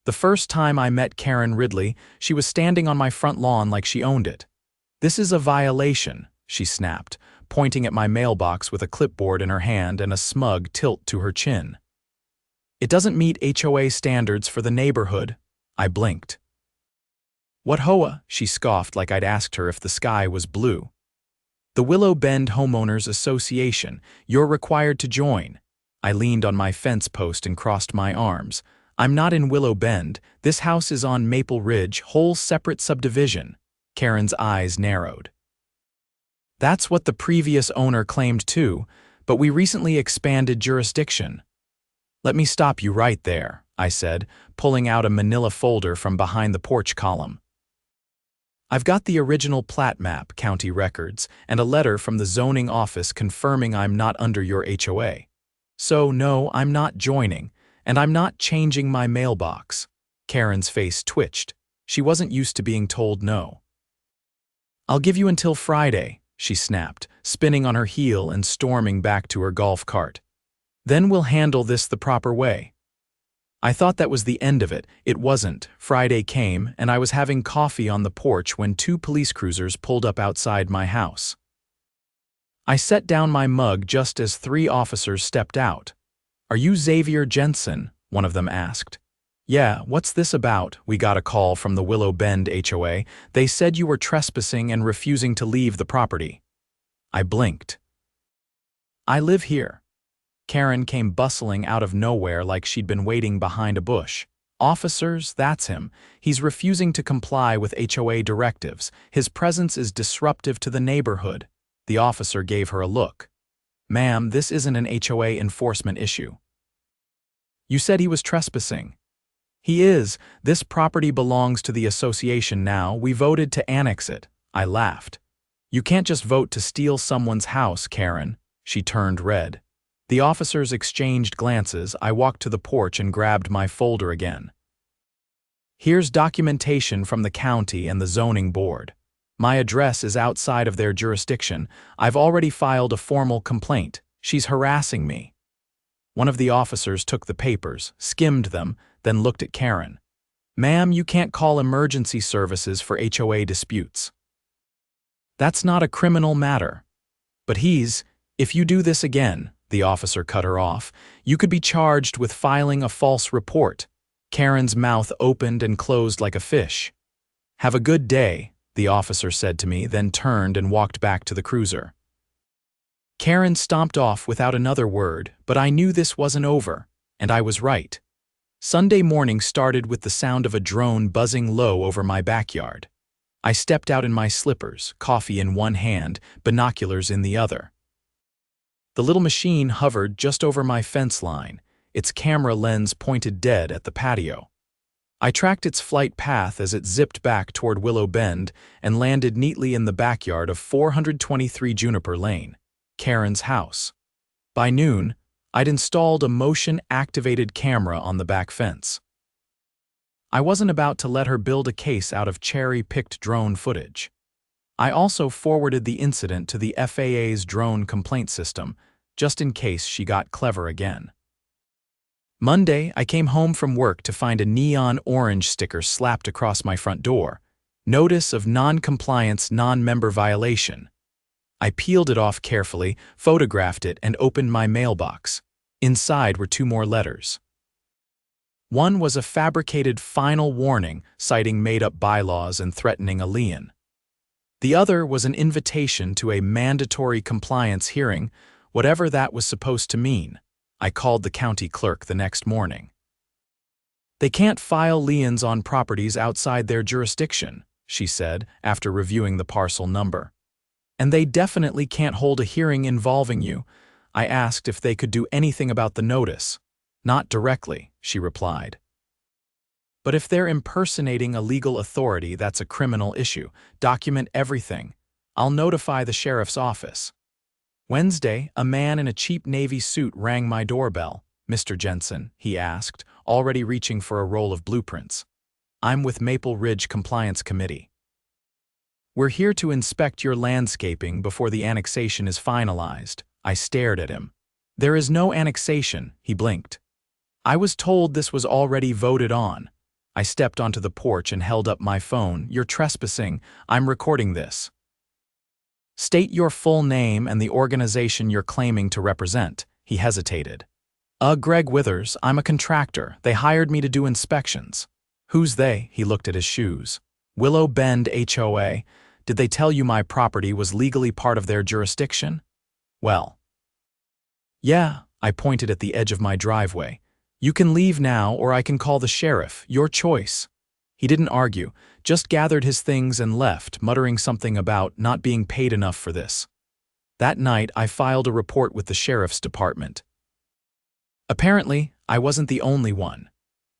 The first time I met Karen Ridley, she was standing on my front lawn like she owned it. "This is a violation," she snapped, pointing at my mailbox with a clipboard in her hand and a smug tilt to her chin. "It doesn't meet HOA standards for the neighborhood." I blinked. "What HOA?" she scoffed like I'd asked her if the sky was blue. "The Willow Bend Homeowners Association. You're required to join." I leaned on my fence post and crossed my arms. "I'm not in Willow Bend. This house is on Maple Ridge, whole separate subdivision." Karen's eyes narrowed. "That's what the previous owner claimed too, but we recently expanded jurisdiction." "Let me stop you right there," I said, pulling out a manila folder from behind the porch column. "I've got the original plat map, county records, and a letter from the zoning office confirming I'm not under your HOA. So no, I'm not joining, and I'm not changing my mailbox." Karen's face twitched. She wasn't used to being told no. "I'll give you until Friday," she snapped, spinning on her heel and storming back to her golf cart. "Then we'll handle this the proper way." I thought that was the end of it. It wasn't. Friday came, and I was having coffee on the porch when 2 police cruisers pulled up outside my house. I set down my mug just as 3 officers stepped out. "Are you Xavier Jensen?" one of them asked. "Yeah, what's this about?" "We got a call from the Willow Bend HOA. They said you were trespassing and refusing to leave the property." I blinked. "I live here." Karen came bustling out of nowhere like she'd been waiting behind a bush. "Officers, that's him. He's refusing to comply with HOA directives. His presence is disruptive to the neighborhood." The officer gave her a look. "Ma'am, this isn't an HOA enforcement issue." "You said he was trespassing." "He is. This property belongs to the association now. We voted to annex it." I laughed. "You can't just vote to steal someone's house, Karen." She turned red. The officers exchanged glances. I walked to the porch and grabbed my folder again. "Here's documentation from the county and the zoning board. My address is outside of their jurisdiction. I've already filed a formal complaint. She's harassing me." One of the officers took the papers, skimmed them, then looked at Karen. "Ma'am, you can't call emergency services for HOA disputes. That's not a criminal matter." "But if you do this again," the officer cut her off, "you could be charged with filing a false report." Karen's mouth opened and closed like a fish. "Have a good day," the officer said to me, then turned and walked back to the cruiser. Karen stomped off without another word, but I knew this wasn't over, and I was right. Sunday morning started with the sound of a drone buzzing low over my backyard. I stepped out in my slippers, coffee in one hand, binoculars in the other. The little machine hovered just over my fence line, its camera lens pointed dead at the patio. I tracked its flight path as it zipped back toward Willow Bend and landed neatly in the backyard of 423 Juniper Lane, Karen's house. By noon, I'd installed a motion-activated camera on the back fence. I wasn't about to let her build a case out of cherry-picked drone footage. I also forwarded the incident to the FAA's drone complaint system, just in case she got clever again. Monday, I came home from work to find a neon orange sticker slapped across my front door. Notice of non-compliance, non-member violation. I peeled it off carefully, photographed it, and opened my mailbox. Inside were 2 more letters. One was a fabricated final warning citing made-up bylaws and threatening a lien. The other was an invitation to a mandatory compliance hearing, whatever that was supposed to mean. I called the county clerk the next morning. "They can't file liens on properties outside their jurisdiction," she said, after reviewing the parcel number. "And they definitely can't hold a hearing involving you." I asked if they could do anything about the notice. "Not directly," she replied. "But if they're impersonating a legal authority, that's a criminal issue. Document everything. I'll notify the sheriff's office." Wednesday, a man in a cheap navy suit rang my doorbell. "Mr. Jensen," he asked, already reaching for a roll of blueprints. "I'm with Maple Ridge Compliance Committee. We're here to inspect your landscaping before the annexation is finalized." I stared at him. "There is no annexation," he blinked. "I was told this was already voted on." I stepped onto the porch and held up my phone. "You're trespassing. I'm recording this." "State your full name and the organization you're claiming to represent." He hesitated. Greg Withers. I'm a contractor. They hired me to do inspections." "Who's they?" He looked at his shoes. "Willow Bend HOA. Did they tell you my property was legally part of their jurisdiction?" "Well, yeah." I pointed at the edge of my driveway. "You can leave now, or I can call the sheriff. Your choice." He didn't argue, just gathered his things and left, muttering something about not being paid enough for this. That night, I filed a report with the sheriff's department. Apparently, I wasn't the only one.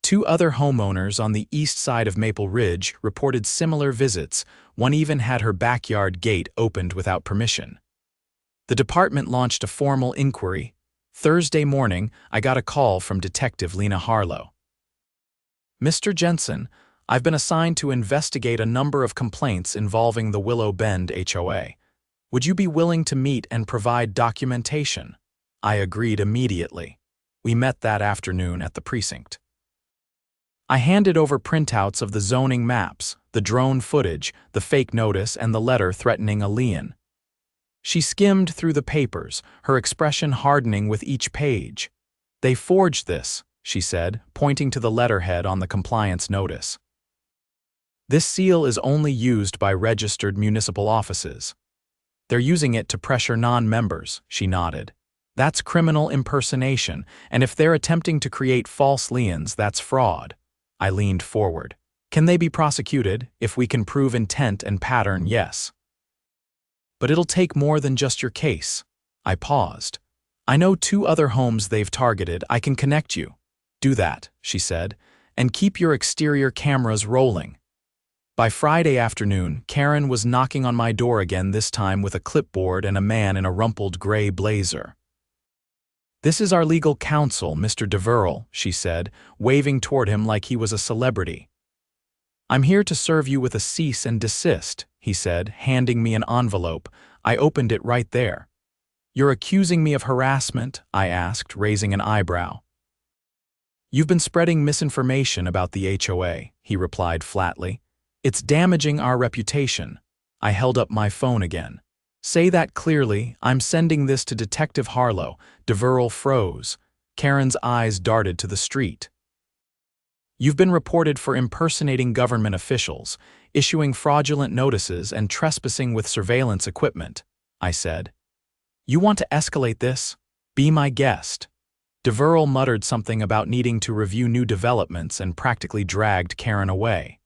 2 other homeowners on the east side of Maple Ridge reported similar visits. One even had her backyard gate opened without permission. The department launched a formal inquiry. Thursday morning, I got a call from Detective Lena Harlow. "Mr. Jensen, I've been assigned to investigate a number of complaints involving the Willow Bend HOA. Would you be willing to meet and provide documentation?" I agreed immediately. We met that afternoon at the precinct. I handed over printouts of the zoning maps, the drone footage, the fake notice, and the letter threatening a lien. She skimmed through the papers, her expression hardening with each page. "They forged this," she said, pointing to the letterhead on the compliance notice. "This seal is only used by registered municipal offices. They're using it to pressure non-members," she nodded. "That's criminal impersonation, and if they're attempting to create false liens, that's fraud." I leaned forward. "Can they be prosecuted? If we can prove intent and pattern, yes. But it'll take more than just your case." I paused. "I know 2 other homes they've targeted. I can connect you." "Do that," she said, "and keep your exterior cameras rolling." By Friday afternoon, Karen was knocking on my door again, this time with a clipboard and a man in a rumpled gray blazer. "This is our legal counsel, Mr. Deverell," she said, waving toward him like he was a celebrity. "I'm here to serve you with a cease and desist," he said, handing me an envelope. I opened it right there. "You're accusing me of harassment?" I asked, raising an eyebrow. "You've been spreading misinformation about the HOA," he replied flatly. "It's damaging our reputation." I held up my phone again. "Say that clearly. I'm sending this to Detective Harlow." Deverell froze. Karen's eyes darted to the street. "You've been reported for impersonating government officials, issuing fraudulent notices, and trespassing with surveillance equipment," I said. "You want to escalate this? Be my guest." Deverell muttered something about needing to review new developments and practically dragged Karen away.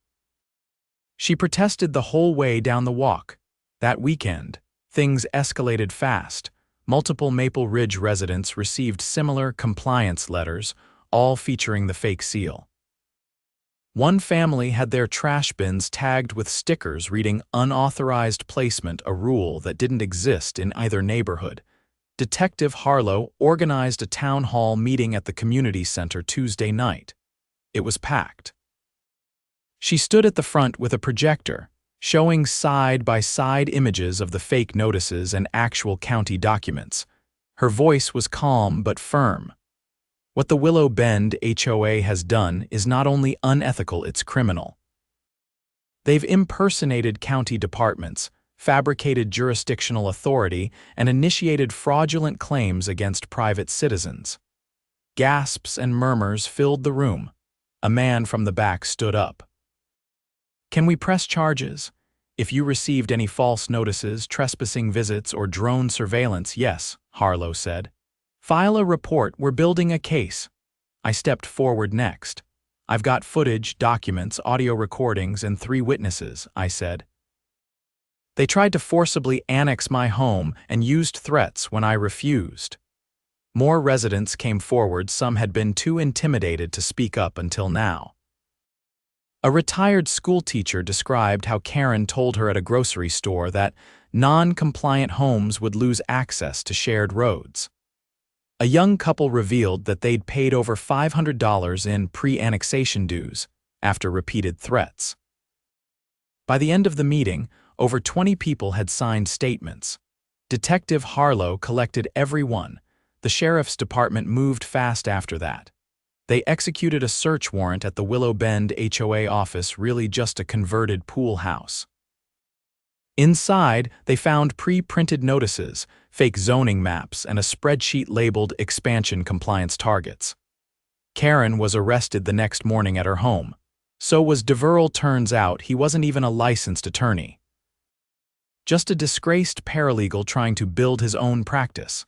She protested the whole way down the walk. That weekend, things escalated fast. Multiple Maple Ridge residents received similar compliance letters, all featuring the fake seal. One family had their trash bins tagged with stickers reading "Unauthorized placement," a rule that didn't exist in either neighborhood. Detective Harlow organized a town hall meeting at the community center Tuesday night. It was packed. She stood at the front with a projector, showing side-by-side images of the fake notices and actual county documents. Her voice was calm but firm. "What the Willow Bend HOA has done is not only unethical, it's criminal. They've impersonated county departments, fabricated jurisdictional authority, and initiated fraudulent claims against private citizens." Gasps and murmurs filled the room. A man from the back stood up. "Can we press charges? If you received any false notices, trespassing visits, or drone surveillance, yes," Harlow said. "File a report. We're building a case." I stepped forward next. "I've got footage, documents, audio recordings, and 3 witnesses," I said. "They tried to forcibly annex my home and used threats when I refused." More residents came forward. Some had been too intimidated to speak up until now. A retired schoolteacher described how Karen told her at a grocery store that non-compliant homes would lose access to shared roads. A young couple revealed that they'd paid over $500 in pre-annexation dues after repeated threats. By the end of the meeting, over 20 people had signed statements. Detective Harlow collected every one. The sheriff's department moved fast after that. They executed a search warrant at the Willow Bend HOA office, really just a converted pool house. Inside, they found pre-printed notices, fake zoning maps, and a spreadsheet labeled expansion compliance targets. Karen was arrested the next morning at her home. So was DeVerl. Turns out he wasn't even a licensed attorney. Just a disgraced paralegal trying to build his own practice.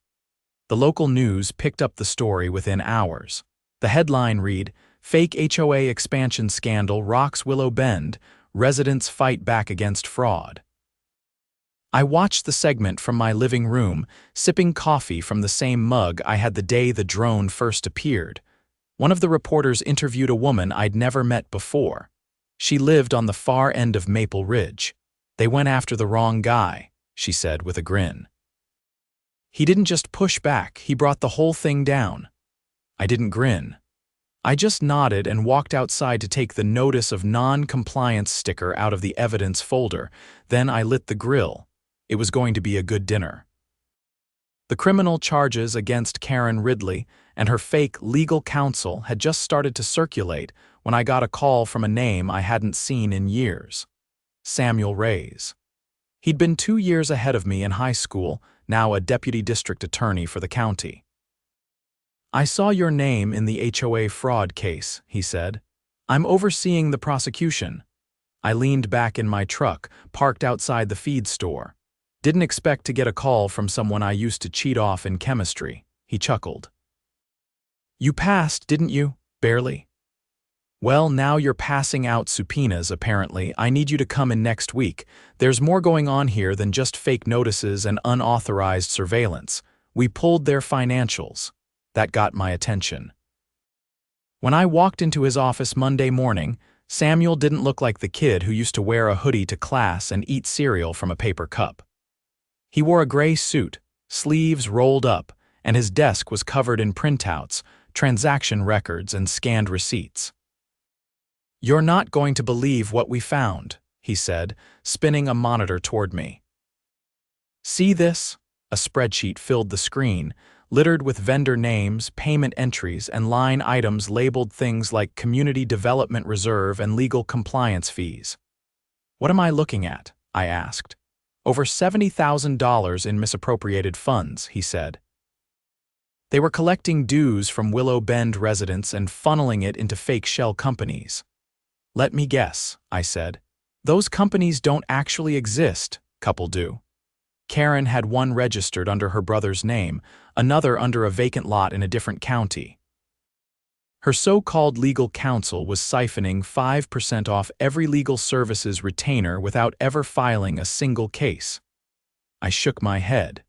The local news picked up the story within hours. The headline read, "Fake HOA expansion scandal rocks Willow Bend, residents fight back against fraud." I watched the segment from my living room, sipping coffee from the same mug I had the day the drone first appeared. One of the reporters interviewed a woman I'd never met before. She lived on the far end of Maple Ridge. "They went after the wrong guy," she said with a grin. "He didn't just push back, he brought the whole thing down." I didn't grin. I just nodded and walked outside to take the notice of non-compliance sticker out of the evidence folder. Then I lit the grill. It was going to be a good dinner. The criminal charges against Karen Ridley and her fake legal counsel had just started to circulate when I got a call from a name I hadn't seen in years. Samuel Reyes. He'd been 2 years ahead of me in high school, now a deputy district attorney for the county. "I saw your name in the HOA fraud case," he said. "I'm overseeing the prosecution." I leaned back in my truck, parked outside the feed store. "Didn't expect to get a call from someone I used to cheat off in chemistry," he chuckled. "You passed, didn't you? Barely." "Well, now you're passing out subpoenas, apparently. I need you to come in next week. There's more going on here than just fake notices and unauthorized surveillance. We pulled their financials." That got my attention. When I walked into his office Monday morning, Samuel didn't look like the kid who used to wear a hoodie to class and eat cereal from a paper cup. He wore a gray suit, sleeves rolled up, and his desk was covered in printouts, transaction records, and scanned receipts. "You're not going to believe what we found," he said, spinning a monitor toward me. "See this?" A spreadsheet filled the screen, littered with vendor names, payment entries, and line items labeled things like community development reserve and legal compliance fees. "What am I looking at?" I asked. "Over $70,000 in misappropriated funds," he said. "They were collecting dues from Willow Bend residents and funneling it into fake shell companies." "Let me guess," I said. "Those companies don't actually exist, couple do." Karen had one registered under her brother's name, another under a vacant lot in a different county. Her so-called legal counsel was siphoning 5% off every legal services retainer without ever filing a single case. I shook my head.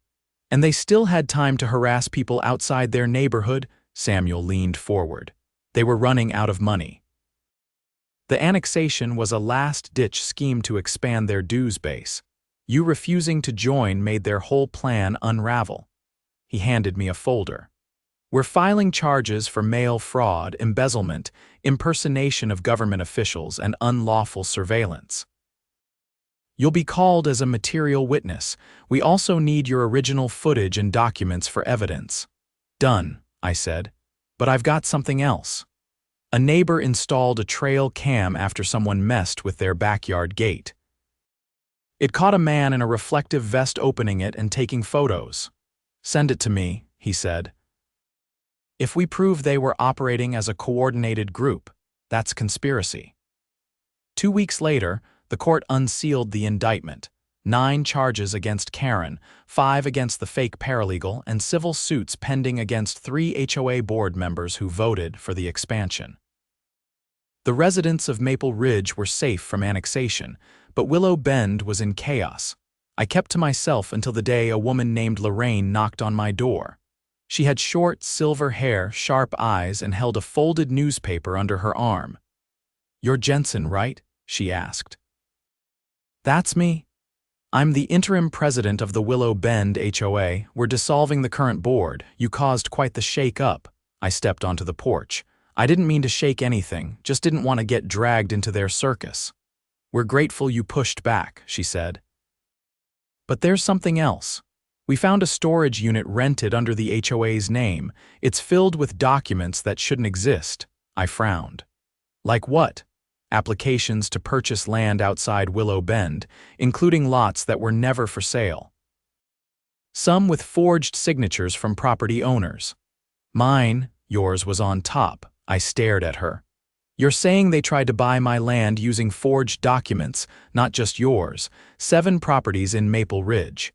"And they still had time to harass people outside their neighborhood?" Samuel leaned forward. "They were running out of money." "The annexation was a last-ditch scheme to expand their dues base. You refusing to join made their whole plan unravel." He handed me a folder. "We're filing charges for mail fraud, embezzlement, impersonation of government officials, and unlawful surveillance. You'll be called as a material witness. We also need your original footage and documents for evidence." "Done," I said. "But I've got something else." A neighbor installed a trail cam after someone messed with their backyard gate. It caught a man in a reflective vest opening it and taking photos. "Send it to me," he said. "If we prove they were operating as a coordinated group, that's conspiracy." 2 weeks later, the court unsealed the indictment. 9 charges against Karen, 5 against the fake paralegal, and civil suits pending against 3 HOA board members who voted for the expansion. The residents of Maple Ridge were safe from annexation, but Willow Bend was in chaos. I kept to myself until the day a woman named Lorraine knocked on my door. She had short, silver hair, sharp eyes, and held a folded newspaper under her arm. "You're Jensen, right?" she asked. "That's me. I'm the interim president of the Willow Bend HOA. We're dissolving the current board. You caused quite the shake-up." I stepped onto the porch. "I didn't mean to shake anything, just didn't want to get dragged into their circus." "We're grateful you pushed back," she said. "But there's something else. We found a storage unit rented under the HOA's name. It's filled with documents that shouldn't exist. I frowned. Like what? Applications to purchase land outside Willow Bend, including lots that were never for sale. Some with forged signatures from property owners. Yours was on top. I stared at her. You're saying they tried to buy my land using forged documents, not just yours. 7 properties in Maple Ridge.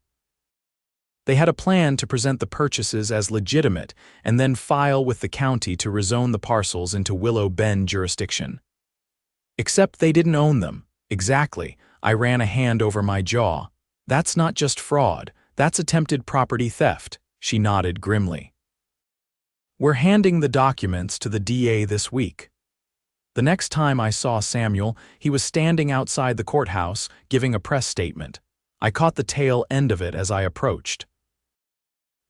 They had a plan to present the purchases as legitimate and then file with the county to rezone the parcels into Willow Bend jurisdiction. Except they didn't own them. Exactly. I ran a hand over my jaw. That's not just fraud, that's attempted property theft. She nodded grimly. We're handing the documents to the DA this week. The next time I saw Samuel, he was standing outside the courthouse, giving a press statement. I caught the tail end of it as I approached.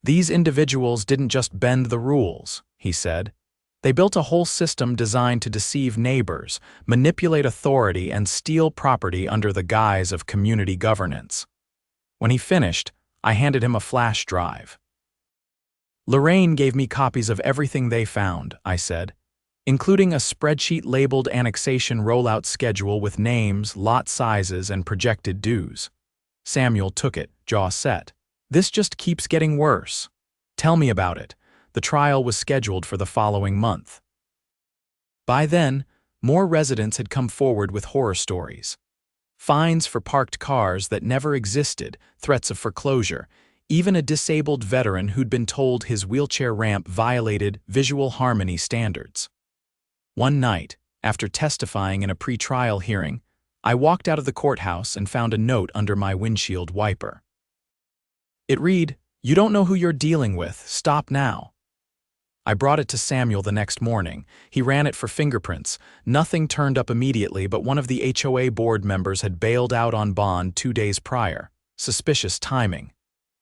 These individuals didn't just bend the rules, he said. They built a whole system designed to deceive neighbors, manipulate authority, and steal property under the guise of community governance. When he finished, I handed him a flash drive. Lorraine gave me copies of everything they found, I said, including a spreadsheet labeled annexation rollout schedule with names, lot sizes, and projected dues. Samuel took it, jaw set. This just keeps getting worse. Tell me about it. The trial was scheduled for the following month. By then, more residents had come forward with horror stories. Fines for parked cars that never existed, threats of foreclosure, even a disabled veteran who'd been told his wheelchair ramp violated visual harmony standards. One night, after testifying in a pre-trial hearing, I walked out of the courthouse and found a note under my windshield wiper. It read, "You don't know who you're dealing with, stop now." I brought it to Samuel the next morning. He ran it for fingerprints. Nothing turned up immediately, but one of the HOA board members had bailed out on bond 2 days prior. Suspicious timing.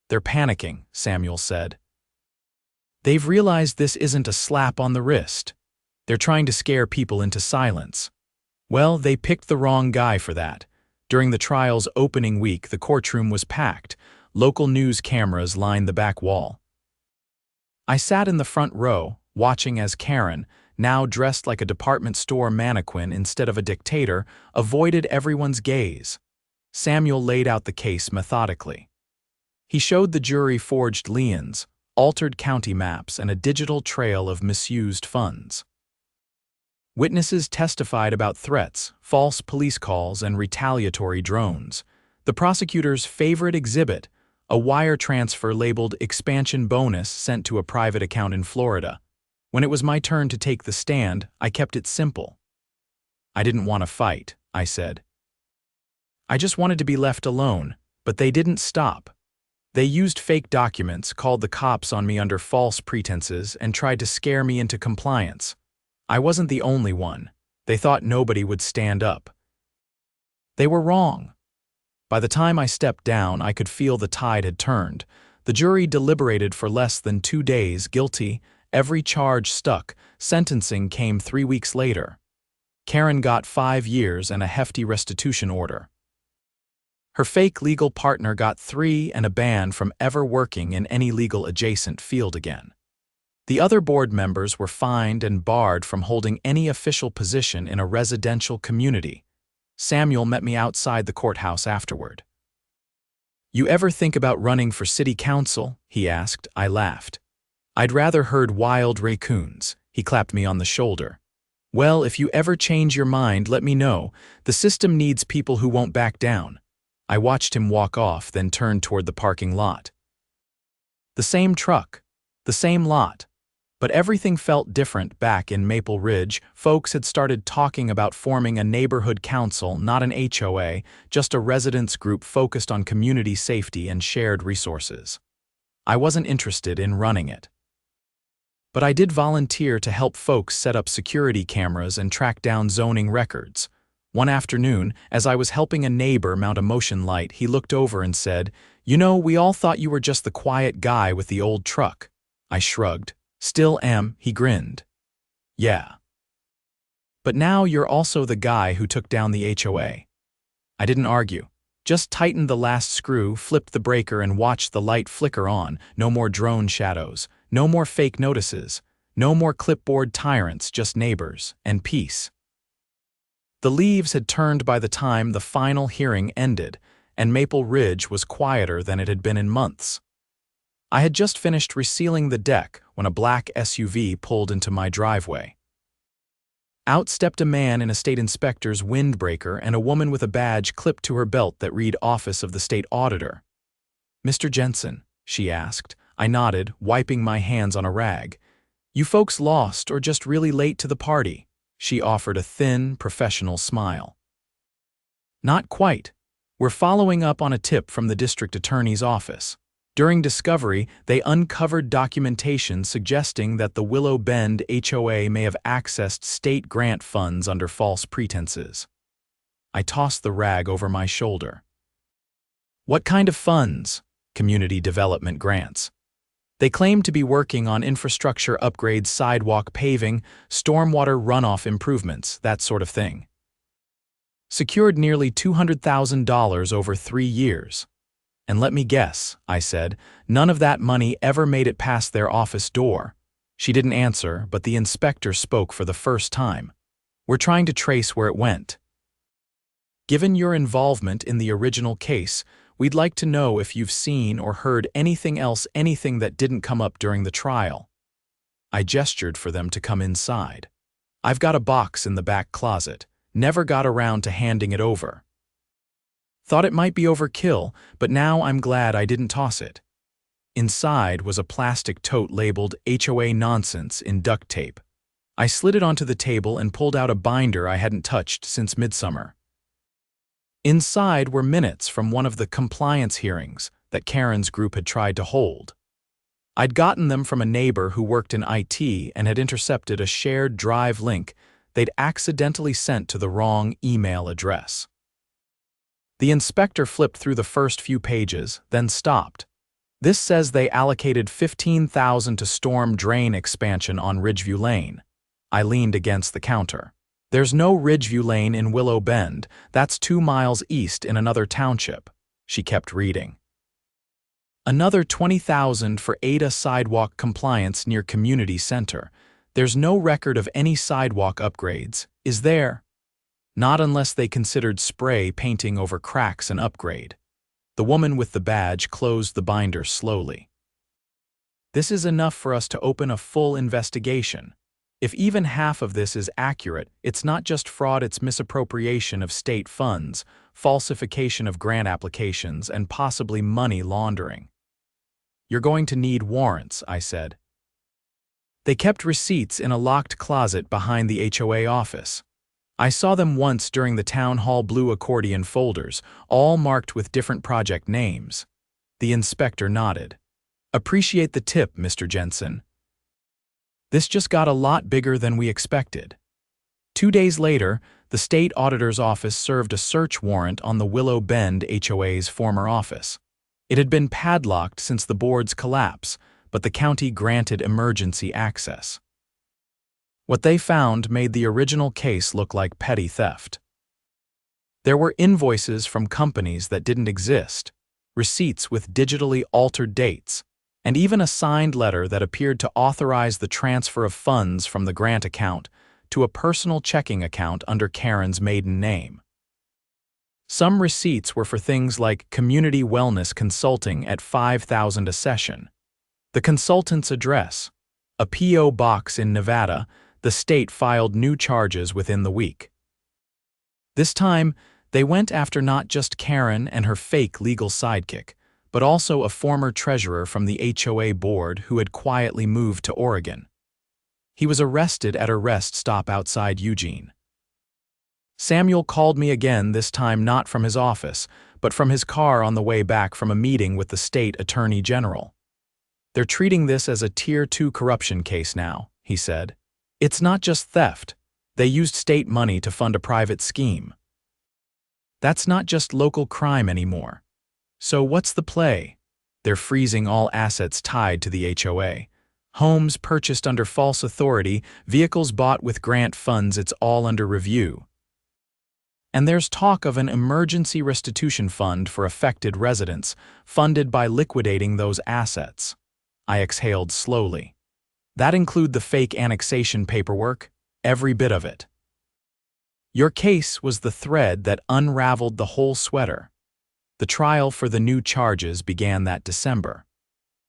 They're panicking, Samuel said. They've realized this isn't a slap on the wrist. They're trying to scare people into silence. Well, they picked the wrong guy for that. During the trial's opening week, the courtroom was packed. Local news cameras lined the back wall. I sat in the front row, watching as Karen, now dressed like a department store mannequin instead of a dictator, avoided everyone's gaze. Samuel laid out the case methodically. He showed the jury forged liens, altered county maps, and a digital trail of misused funds. Witnesses testified about threats, false police calls, and retaliatory drones. The prosecutor's favorite exhibit, a wire transfer labeled expansion bonus sent to a private account in Florida. When it was my turn to take the stand, I kept it simple. I didn't want to fight, I said. I just wanted to be left alone, but they didn't stop. They used fake documents, called the cops on me under false pretenses, and tried to scare me into compliance. I wasn't the only one. They thought nobody would stand up. They were wrong. By the time I stepped down, I could feel the tide had turned. The jury deliberated for less than 2 days, guilty. Every charge stuck. Sentencing came 3 weeks later. Karen got 5 years and a hefty restitution order. Her fake legal partner got 3 and a ban from ever working in any legal adjacent field again. The other board members were fined and barred from holding any official position in a residential community. Samuel met me outside the courthouse afterward. "You ever think about running for city council?" he asked. I laughed. "I'd rather herd wild raccoons." He clapped me on the shoulder. "Well, if you ever change your mind, let me know. The system needs people who won't back down." I watched him walk off, then turned toward the parking lot. The same truck, the same lot. But everything felt different back in Maple Ridge. Folks had started talking about forming a neighborhood council, not an HOA, just a residents group focused on community safety and shared resources. I wasn't interested in running it. But I did volunteer to help folks set up security cameras and track down zoning records. One afternoon, as I was helping a neighbor mount a motion light, he looked over and said, "You know, we all thought you were just the quiet guy with the old truck." I shrugged. "Still am," he grinned. "Yeah. But now you're also the guy who took down the HOA." I didn't argue, Just tightened the last screw, flipped the breaker, and watched the light flicker on. No more drone shadows. No more fake notices. No more clipboard tyrants, just neighbors and peace. The leaves had turned by the time the final hearing ended, and Maple Ridge was quieter than it had been in months. I had just finished resealing the deck when a black SUV pulled into my driveway. Out stepped a man in a state inspector's windbreaker and a woman with a badge clipped to her belt that read Office of the State Auditor. "Mr. Jensen," she asked. I nodded, wiping my hands on a rag. "You folks lost or just really late to the party?" She offered a thin, professional smile. "Not quite. We're following up on a tip from the district attorney's office. During discovery, they uncovered documentation suggesting that the Willow Bend HOA may have accessed state grant funds under false pretenses." I tossed the rag over my shoulder. "What kind of funds?" "Community development grants. They claim to be working on infrastructure upgrades, sidewalk paving, stormwater runoff improvements, that sort of thing. Secured nearly $200,000 over 3 years. And let me guess," I said, "none of that money ever made it past their office door." She didn't answer, but the inspector spoke for the first time. "We're trying to trace where it went. Given your involvement in the original case, we'd like to know if you've seen or heard anything else, anything that didn't come up during the trial." I gestured for them to come inside. "I've got a box in the back closet. Never got around to handing it over. Thought it might be overkill, but now I'm glad I didn't toss it." Inside was a plastic tote labeled HOA Nonsense in duct tape. I slid it onto the table and pulled out a binder I hadn't touched since midsummer. Inside were minutes from one of the compliance hearings that Karen's group had tried to hold. I'd gotten them from a neighbor who worked in IT and had intercepted a shared drive link they'd accidentally sent to the wrong email address. The inspector flipped through the first few pages, then stopped. "This says they allocated $15,000 to storm drain expansion on Ridgeview Lane." I leaned against the counter. "There's no Ridgeview Lane in Willow Bend. That's 2 miles east in another township." She kept reading. "Another $20,000 for Ada sidewalk compliance near Community Center. There's no record of any sidewalk upgrades, is there? Not unless they considered spray painting over cracks an upgrade." The woman with the badge closed the binder slowly. "This is enough for us to open a full investigation. If even half of this is accurate, it's not just fraud, it's misappropriation of state funds, falsification of grant applications, and possibly money laundering." "You're going to need warrants," I said. They kept receipts in a locked closet behind the HOA office. I saw them once during the town hall, blue accordion folders, all marked with different project names. The inspector nodded. "Appreciate the tip, Mr. Jensen. This just got a lot bigger than we expected." 2 days later, the state auditor's office served a search warrant on the Willow Bend HOA's former office. It had been padlocked since the board's collapse, but the county granted emergency access. What they found made the original case look like petty theft. There were invoices from companies that didn't exist, receipts with digitally altered dates, and even a signed letter that appeared to authorize the transfer of funds from the grant account to a personal checking account under Karen's maiden name. Some receipts were for things like community wellness consulting at $5,000 a session. The consultant's address, a P.O. box in Nevada. The state filed new charges within the week. This time, they went after not just Karen and her fake legal sidekick, but also a former treasurer from the HOA board who had quietly moved to Oregon. He was arrested at a rest stop outside Eugene. Samuel called me again, this time not from his office, but from his car on the way back from a meeting with the state attorney general. "They're treating this as a Tier 2 corruption case now," he said. "It's not just theft. They used state money to fund a private scheme. That's not just local crime anymore. So what's the play? They're freezing all assets tied to the HOA. Homes purchased under false authority, vehicles bought with grant funds, it's all under review." And there's talk of an emergency restitution fund for affected residents, funded by liquidating those assets. I exhaled slowly. That include the fake annexation paperwork, every bit of it. Your case was the thread that unraveled the whole sweater. The trial for the new charges began that December.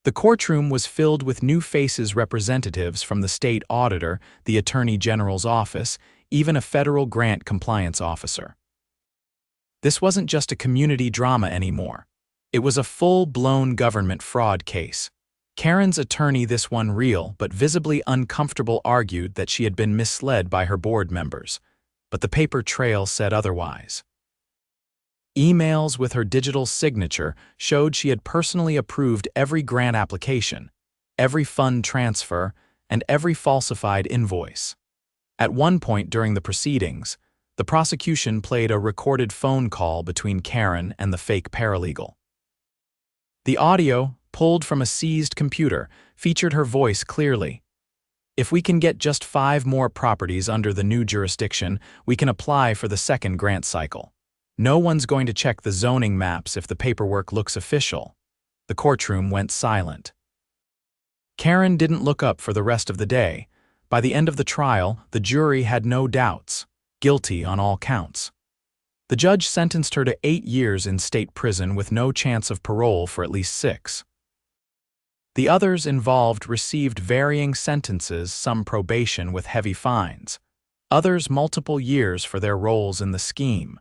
The courtroom was filled with new faces, representatives from the state auditor, the Attorney General's office, even a federal grant compliance officer. This wasn't just a community drama anymore. It was a full-blown government fraud case. Karen's attorney, this one real but visibly uncomfortable, argued that she had been misled by her board members, but the paper trail said otherwise. Emails with her digital signature showed she had personally approved every grant application, every fund transfer, and every falsified invoice. At one point during the proceedings, the prosecution played a recorded phone call between Karen and the fake paralegal. The audio, pulled from a seized computer, featured her voice clearly. "If we can get just 5 more properties under the new jurisdiction, we can apply for the second grant cycle. No one's going to check the zoning maps if the paperwork looks official." The courtroom went silent. Karen didn't look up for the rest of the day. By the end of the trial, the jury had no doubts, guilty on all counts. The judge sentenced her to 8 years in state prison with no chance of parole for at least 6. The others involved received varying sentences, some probation with heavy fines, others multiple years for their roles in the scheme.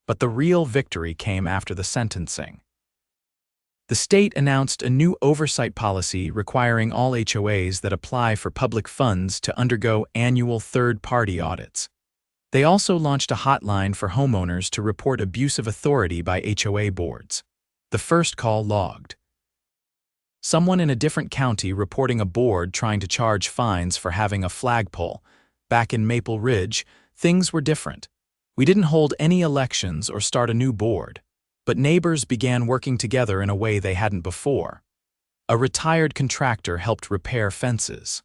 But the real victory came after the sentencing. The state announced a new oversight policy requiring all HOAs that apply for public funds to undergo annual third-party audits. They also launched a hotline for homeowners to report abuse of authority by HOA boards. The first call logged. Someone in a different county reporting a board trying to charge fines for having a flagpole. Back in Maple Ridge, things were different. We didn't hold any elections or start a new board, but neighbors began working together in a way they hadn't before. A retired contractor helped repair fences.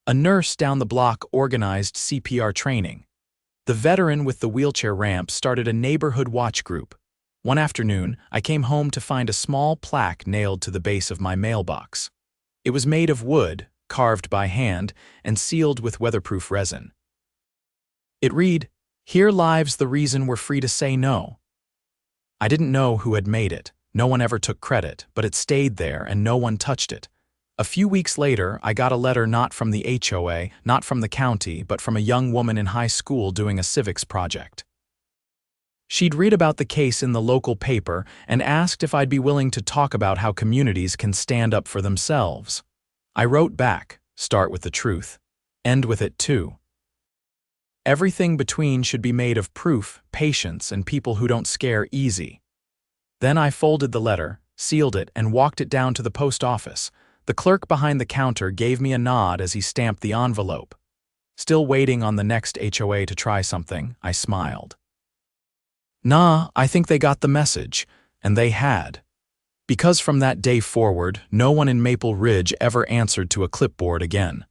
A nurse down the block organized CPR training. The veteran with the wheelchair ramp started a neighborhood watch group. One afternoon, I came home to find a small plaque nailed to the base of my mailbox. It was made of wood, carved by hand, and sealed with weatherproof resin. It read, "Here lives the reason we're free to say no." I didn't know who had made it. No one ever took credit, but it stayed there and no one touched it. A few weeks later, I got a letter not from the HOA, not from the county, but from a young woman in high school doing a civics project. She'd read about the case in the local paper and asked if I'd be willing to talk about how communities can stand up for themselves. I wrote back, "Start with the truth. End with it too. Everything between should be made of proof, patience, and people who don't scare easy." Then I folded the letter, sealed it, and walked it down to the post office. The clerk behind the counter gave me a nod as he stamped the envelope. Still waiting on the next HOA to try something, I smiled. "Nah, I think they got the message," and they had. Because from that day forward, no one in Maple Ridge ever answered to a clipboard again.